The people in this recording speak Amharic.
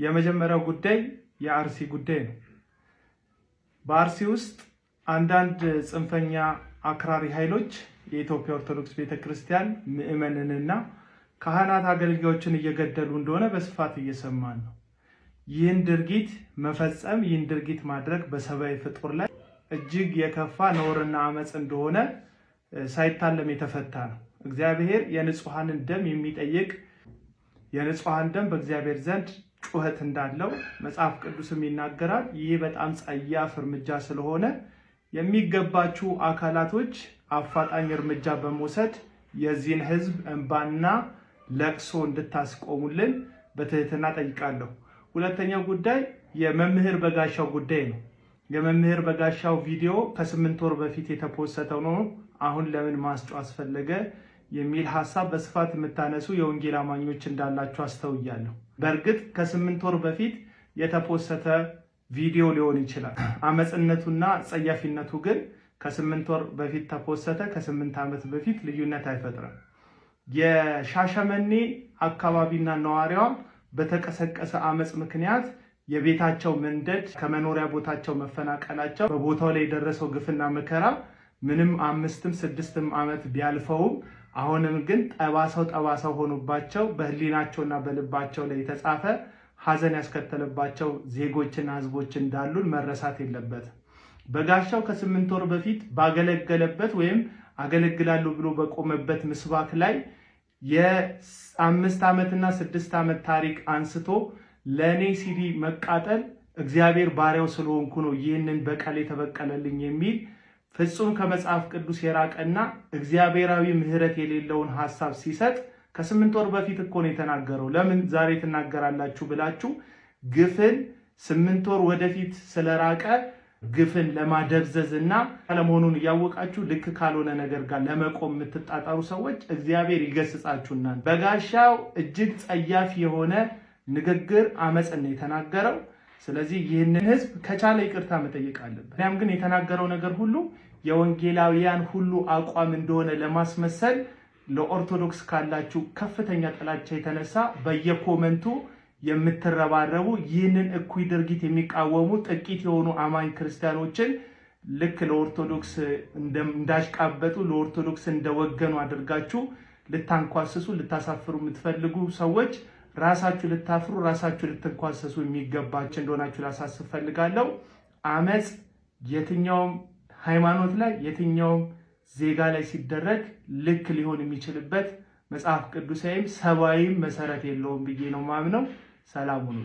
የመጀመሪያው ጉዳይ የአርሲ ጉዳይ ነው። በአርሲ ውስጥ አንዳንድ ጽንፈኛ አክራሪ ኃይሎች የኢትዮጵያ ኦርቶዶክስ ቤተክርስቲያን ምዕመናንንና ካህናት አገልጋዮችን እየገደሉ እንደሆነ በስፋት እየሰማን ነው። ይህን ድርጊት መፈጸም ይህን ድርጊት ማድረግ በሰብአዊ ፍጡር ላይ እጅግ የከፋ ነውርና አመጽ እንደሆነ ሳይታለም የተፈታ ነው። እግዚአብሔር የንጹሃንን ደም የሚጠይቅ የንጹሃን ደም በእግዚአብሔር ዘንድ ጩኸት እንዳለው መጽሐፍ ቅዱስም ይናገራል። ይህ በጣም ጸያፍ እርምጃ ስለሆነ የሚገባችሁ አካላቶች አፋጣኝ እርምጃ በመውሰድ የዚህን ህዝብ እንባና ለቅሶ እንድታስቆሙልን በትህትና ጠይቃለሁ። ሁለተኛው ጉዳይ የመምህር በጋሻው ጉዳይ ነው። የመምህር በጋሻው ቪዲዮ ከ8 ወር በፊት የተፖስተው ነው። አሁን ለምን ማስጮህ አስፈለገ የሚል ሐሳብ በስፋት የምታነሱ የወንጌል አማኞች እንዳላችሁ አስተውያለሁ። በእርግጥ ከ8 ወር በፊት የተፖሰተ ቪዲዮ ሊሆን ይችላል። አመጽነቱና ጸያፊነቱ ግን ከ8 ወር በፊት ተፖሰተ ከ8 ዓመት በፊት ልዩነት አይፈጥርም። የሻሸመኔ አካባቢና ነዋሪዋ በተቀሰቀሰ አመጽ ምክንያት የቤታቸው መንደድ ከመኖሪያ ቦታቸው መፈናቀላቸው በቦታው ላይ የደረሰው ግፍና መከራ ምንም 5ም 6ም ዓመት ቢያልፈውም አሁንም ግን ጠባሳው ሆኖባቸው በህሊናቸውና በልባቸው ላይ የተጻፈ ሐዘን ያስከተለባቸው ዜጎችና ህዝቦች እንዳሉን መረሳት የለበትም። በጋሻው ከ8 ወር በፊት ባገለገለበት ወይም አገለግላለሁ ብሎ በቆመበት ምስባክ ላይ የ5 ዓመትና 6 ዓመት ታሪክ አንስቶ ለኔ ሲዲ መቃጠል እግዚአብሔር ባሪያው ስለሆንኩ ነው ይህንን በቀል የተበቀለልኝ የሚል ፍጹም ከመጽሐፍ ቅዱስ የራቀና እግዚአብሔራዊ ምህረት የሌለውን ሐሳብ ሲሰጥ ከ8 ወር በፊት እኮ ነው የተናገረው። ለምን ዛሬ ትናገራላችሁ ብላችሁ ግፍን 8 ወር ወደፊት ስለራቀ ግፍን ለማደብዘዝና አለመሆኑን እያወቃችሁ ልክ ካልሆነ ነገር ጋር ለመቆም የምትጣጣሩ ሰዎች እግዚአብሔር ይገስጻችሁና። በጋሻው እጅግ ጸያፍ የሆነ ንግግር አመጽን የተናገረው። ስለዚህ ይህንን ህዝብ ከቻለ ይቅርታ መጠየቅ አለበት። ያም ግን የተናገረው ነገር ሁሉ የወንጌላውያን ሁሉ አቋም እንደሆነ ለማስመሰል ለኦርቶዶክስ ካላችሁ ከፍተኛ ጥላቻ የተነሳ በየኮመንቱ የምትረባረቡ ይህንን እኩይ ድርጊት የሚቃወሙ ጥቂት የሆኑ አማኝ ክርስቲያኖችን ልክ ለኦርቶዶክስ እንዳሽቃበጡ ለኦርቶዶክስ እንደወገኑ አድርጋችሁ ልታንኳስሱ ልታሳፍሩ የምትፈልጉ ሰዎች ራሳችሁ ልታፍሩ ራሳችሁ ልትንኳሰሱ የሚገባችሁ እንደሆናችሁ ላሳስብ ፈልጋለሁ። አመጽ የትኛውም ሃይማኖት ላይ የትኛውም ዜጋ ላይ ሲደረግ ልክ ሊሆን የሚችልበት መጽሐፍ ቅዱሳዊም ሰብአዊም መሰረት የለውም ብዬ ነው ማምነው። ሰላም ሁኑ።